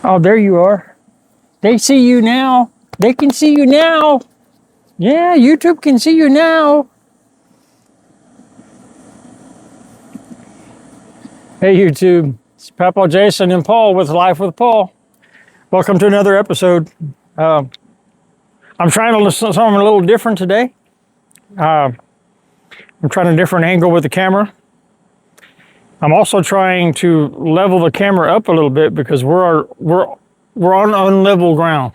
Oh, there you are. They see you now. They can see you now. Yeah, YouTube can see you now. Hey, YouTube. It's Papa Jason and Paul with Life with Paul. Welcome to another episode. I'm trying to listen to something a little different today. I'm trying a different angle with the camera. I'm also trying to level the camera up a little bit because we're on unlevel ground.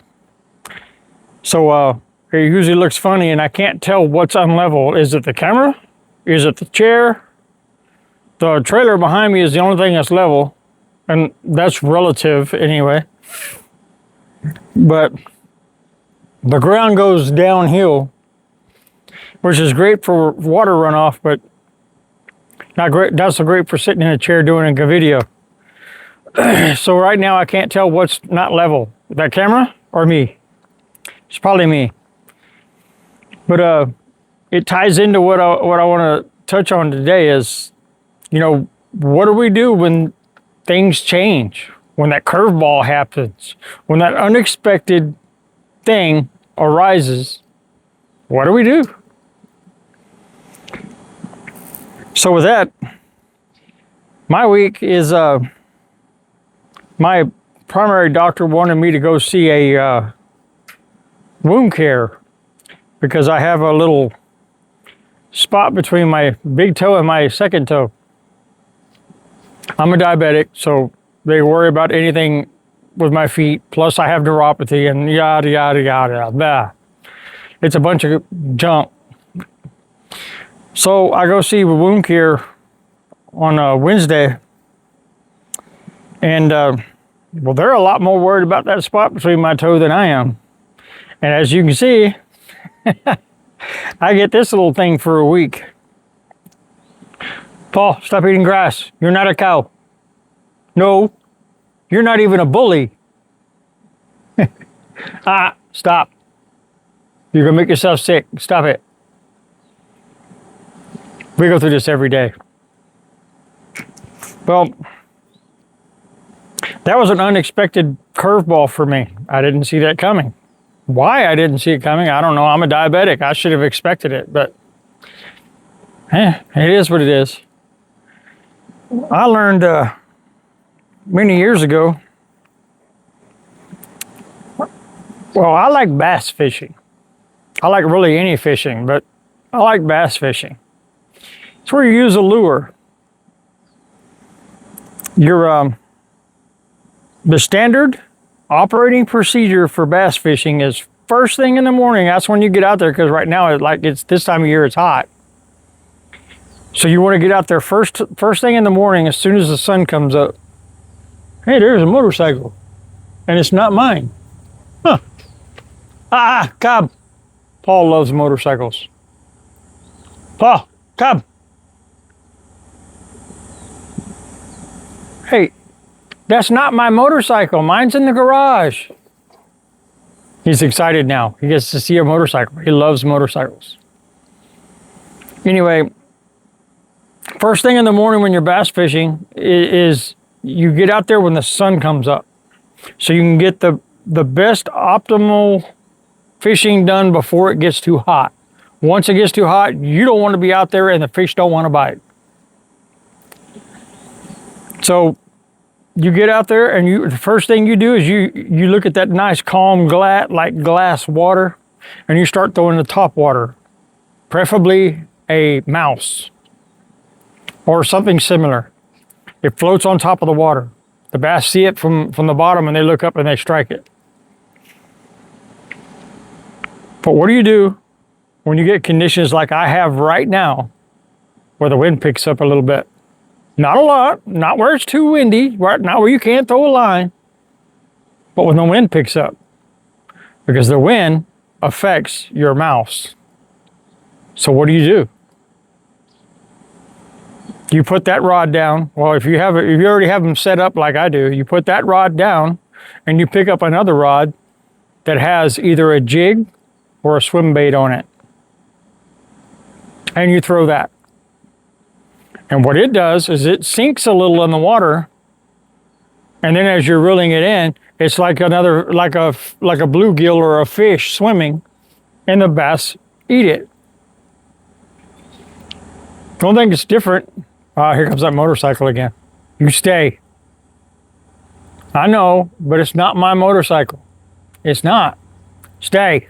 So it usually looks funny and I can't tell what's unlevel. Is it the camera? Is it the chair? The trailer behind me is the only thing that's level, and that's relative anyway. But the ground goes downhill, which is great for water runoff, but not great. Not so great for sitting in a chair doing a video. So right now I can't tell what's not level. That camera or me? It's probably me. But it ties into what I want to touch on today is, what do we do when things change? When that curveball happens, when that unexpected thing arises, what do we do? So with that, my week is my primary doctor wanted me to go see a wound care because I have a little spot between my big toe and my second toe. I'm a diabetic, so they worry about anything with my feet. Plus I have neuropathy and yada, yada, yada, blah. It's a bunch of junk. So I go see wound care on Wednesday, and they're a lot more worried about that spot between my toe than I am. And as you can see, I get this little thing for a week. Paul, stop eating grass. You're not a cow. No, you're not even a bully. Stop. You're gonna make yourself sick. Stop it. We go through this every day. Well, that was an unexpected curveball for me. I didn't see that coming. Why I didn't see it coming, I don't know. I'm a diabetic. I should have expected it, but it is what it is. I learned many years ago, I like bass fishing. I like really any fishing, but I like bass fishing. It's where you use a lure. The standard operating procedure for bass fishing is first thing in the morning. That's when you get out there, because right now it's this time of year, it's hot. So you want to get out there first thing in the morning as soon as the sun comes up. Hey, there's a motorcycle, and it's not mine. Huh. Cobb. Paul loves motorcycles. Paul, Cobb. Hey, that's not my motorcycle. Mine's in the garage. He's excited now. He gets to see a motorcycle. He loves motorcycles. Anyway, first thing in the morning when you're bass fishing is you get out there when the sun comes up. So you can get the best optimal fishing done before it gets too hot. Once it gets too hot, you don't want to be out there and the fish don't want to bite. So you get out there and the first thing you do is you look at that nice calm glass water, and you start throwing the top water, preferably a mouse or something similar. It floats on top of the water. The bass see it from the bottom and they look up and they strike it. But what do you do when you get conditions like I have right now, where the wind picks up a little bit? Not a lot, not where it's too windy, not where you can't throw a line, but when the wind picks up. Because the wind affects your mouse. So what do? You put that rod down. Well, if you already have them set up like I do, you put that rod down and you pick up another rod that has either a jig or a swim bait on it. And you throw that. And what it does is it sinks a little in the water, and then as you're reeling it in, It's like like a bluegill or a fish swimming, and the bass eat it. Don't think it's different. Here comes that motorcycle again. You stay. I know, but it's not my motorcycle. It's not. Stay.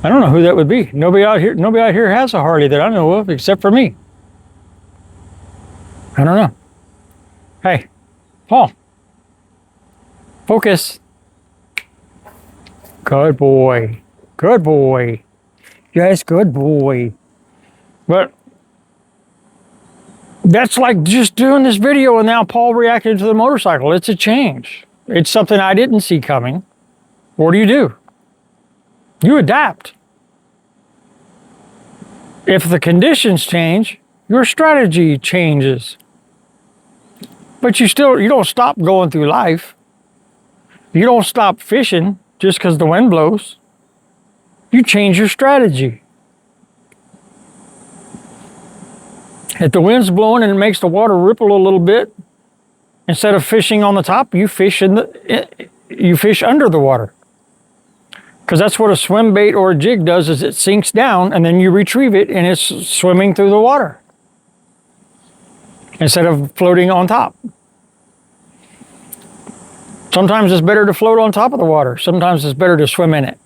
I don't know who that would be. Nobody out here has a Harley that I know of except for me. I don't know. Hey, Paul. Focus. Good boy. Good boy. Yes, good boy. But that's like just doing this video and now Paul reacted to the motorcycle. It's a change. It's something I didn't see coming. What do? You adapt. If the conditions change, your strategy changes. But you don't stop going through life. You don't stop fishing just because the wind blows. You change your strategy. If the wind's blowing and it makes the water ripple a little bit, instead of fishing on the top, you fish under the water. Because that's what a swim bait or a jig does, is it sinks down and then you retrieve it and it's swimming through the water instead of floating on top. Sometimes it's better to float on top of the water. Sometimes it's better to swim in it.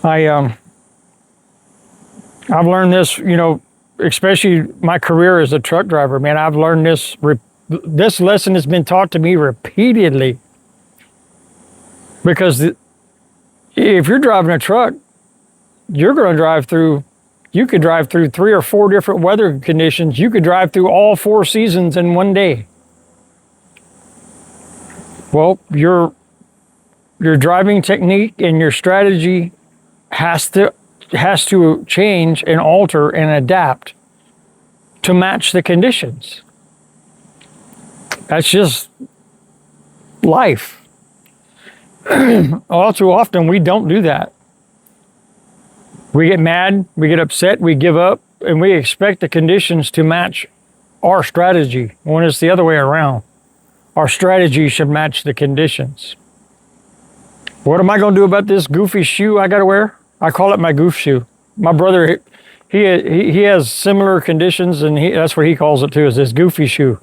I've learned this, especially my career as a truck driver, man. I've learned this. This lesson has been taught to me repeatedly. Because if you're driving a truck, you're going to drive through. You could drive through 3 or 4 different weather conditions. You could drive through all 4 seasons in one day. Well, your driving technique and your strategy has to change and alter and adapt to match the conditions. That's just life. All too often, we don't do that. We get mad, we get upset, we give up, and we expect the conditions to match our strategy when it's the other way around. Our strategy should match the conditions. What am I going to do about this goofy shoe I got to wear? I call it my goof shoe. My brother, he has similar conditions, and that's what he calls it too, is this goofy shoe.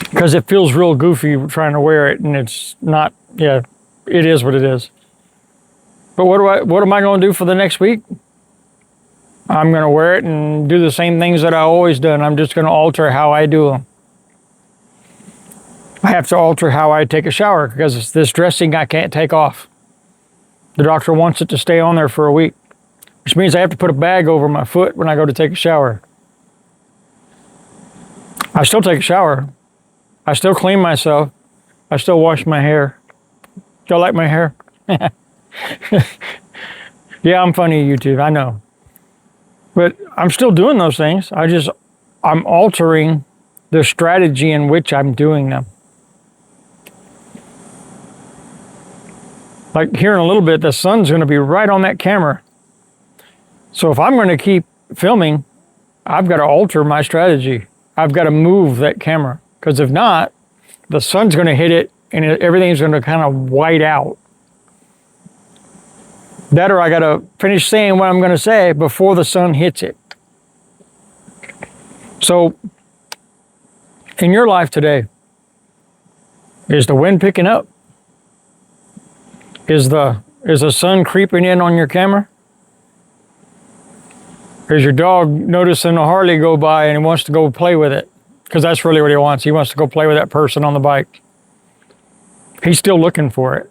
Because it feels real goofy trying to wear it, and it's not, it is what it is. But what am I going to do for the next week? I'm going to wear it and do the same things that I always done. I'm just going to alter how I do them. I have to alter how I take a shower because this dressing I can't take off. The doctor wants it to stay on there for a week, which means I have to put a bag over my foot when I go to take a shower. I still take a shower. I still clean myself. I still wash my hair. Y'all like my hair? Yeah, I'm funny, YouTube, I know. But I'm still doing those things. I'm altering the strategy in which I'm doing them. Like here in a little bit, the sun's going to be right on that camera. So if I'm going to keep filming, I've got to alter my strategy. I've got to move that camera. Because if not, the sun's going to hit it and everything's going to kind of white out. That or I got to finish saying what I'm going to say before the sun hits it. So in your life today, is the wind picking up? Is the sun creeping in on your camera? Is your dog noticing a Harley go by and he wants to go play with it? Because that's really what he wants. He wants to go play with that person on the bike. He's still looking for it.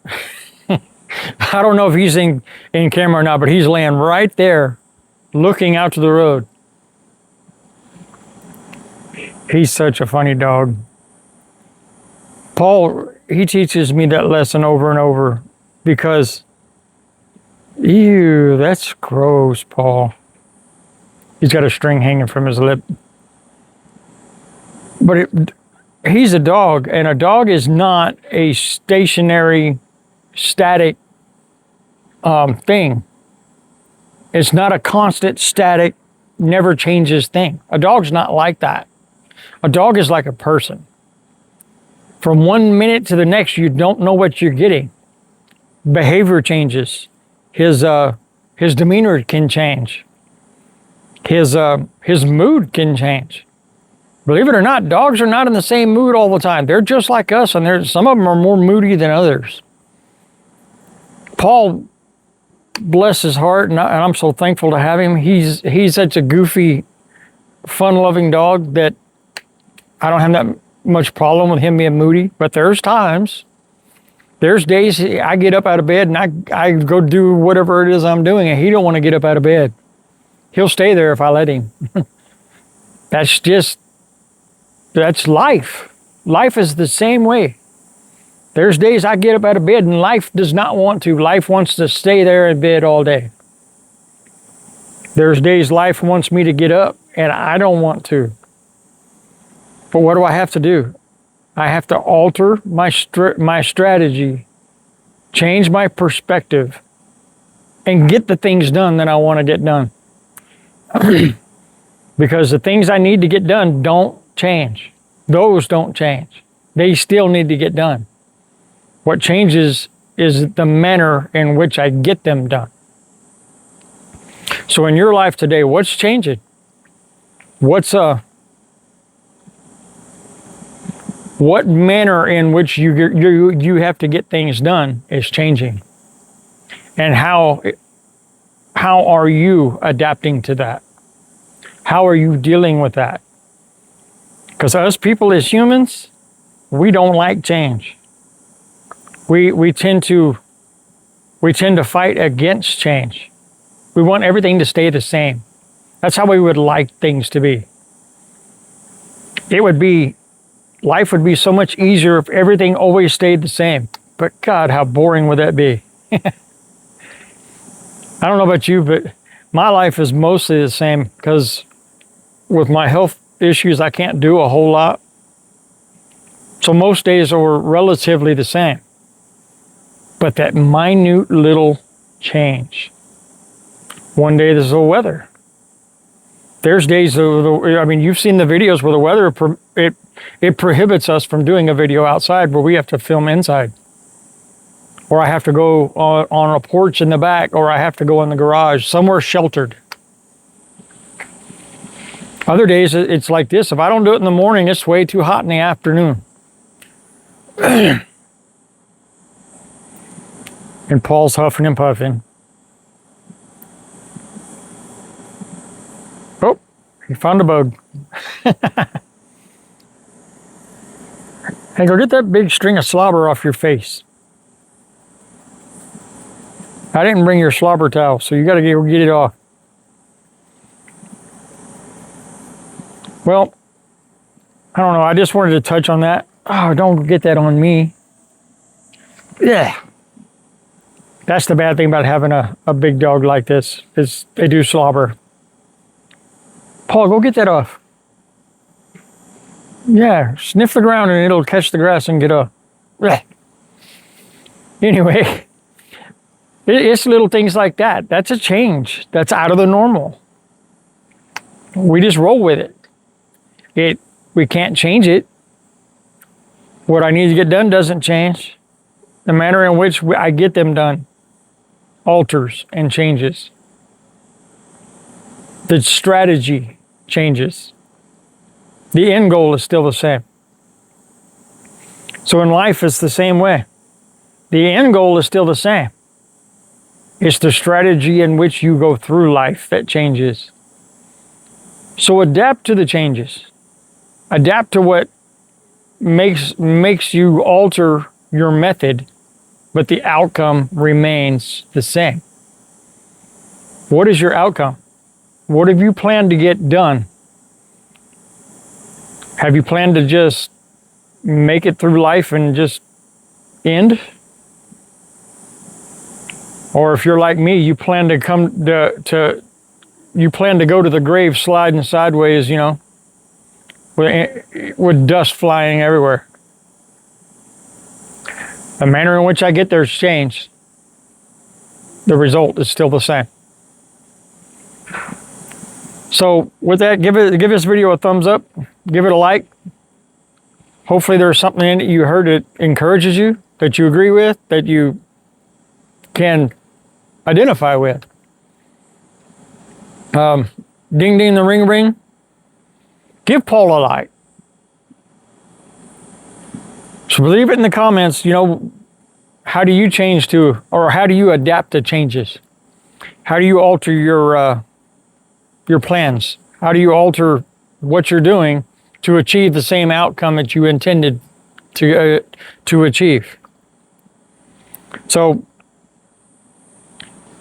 I don't know if he's in camera or not, but he's laying right there looking out to the road. He's such a funny dog. Paul, he teaches me that lesson over and over because, ew, that's gross, Paul. He's got a string hanging from his lip. But he's a dog, and a dog is not a stationary, static thing. It's not a constant, static never changes thing. A dog's not like that. A dog is like a person. From one minute to the next, you don't know what you're getting. Behavior changes. His demeanor can change. His mood can change. Believe it or not, dogs are not in the same mood all the time. They're just like us, and some of them are more moody than others. Paul, bless his heart, and I'm so thankful to have him. He's such a goofy, fun-loving dog that I don't have that much problem with him being moody. But there's days I get up out of bed and I go do whatever it is I'm doing, and he don't want to get up out of bed. He'll stay there if I let him. That's life. Life is the same way. There's days I get up out of bed and life does not want to. Life wants to stay there in bed all day. There's days life wants me to get up and I don't want to. But what do I have to do? I have to alter my strategy, change my perspective, and get the things done that I want to get done. Because the things I need to get done don't change. Those don't change. They still need to get done. What changes is the manner in which I get them done. So in your life today, what's changing? What manner in which you have to get things done is changing? And how are you adapting to that? How are you dealing with that? Because us people as humans, we don't like change. We tend to fight against change. We want everything to stay the same. That's how we would like things to be. Life would be so much easier if everything always stayed the same. But God, how boring would that be? I don't know about you, but my life is mostly the same because with my health issues, I can't do a whole lot. So most days are relatively the same. But that minute little change. One day there's the weather. There's days, you've seen the videos where the weather, it prohibits us from doing a video outside where we have to film inside. Or I have to go on a porch in the back, or I have to go in the garage, somewhere sheltered. Other days, it's like this. If I don't do it in the morning, it's way too hot in the afternoon. And Paul's huffing and puffing. Oh, he found a bug. Hey, go get that big string of slobber off your face. I didn't bring your slobber towel, so you got to go get it off. Well, I don't know. I just wanted to touch on that. Oh, don't get that on me. Yeah. That's the bad thing about having a big dog like this, is they do slobber. Paul, go get that off. Yeah, sniff the ground and it'll catch the grass and get up. Blech. Anyway, it's little things like that. That's a change. That's out of the normal. We just roll with it. We can't change it. What I need to get done doesn't change. The manner in which I get them done alters and changes. The strategy changes. The end goal is still the same. So in life, it's the same way. The end goal is still the same. It's the strategy in which you go through life that changes. So adapt to the changes. Adapt to what makes you alter your method, but the outcome remains the same. What is your outcome? What have you planned to get done? Have you planned to just make it through life and just end? Or if you're like me, you plan to go to the grave sliding sideways, with dust flying everywhere. The manner in which I get there has changed. The result is still the same. So with that, give this video a thumbs up, give it a like. Hopefully there's something in it you heard that encourages you, that you agree with, that you can identify with. Ding ding the ring ring. Give Paul a like. So leave it in the comments, how do you change to, or how do you adapt to changes? How do you alter your plans? How do you alter what you're doing to achieve the same outcome that you intended to achieve? So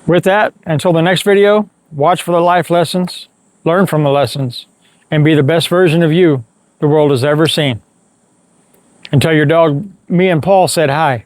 with that, until the next video, watch for the life lessons, learn from the lessons, and be the best version of you the world has ever seen. And tell your dog, me and Paul said hi.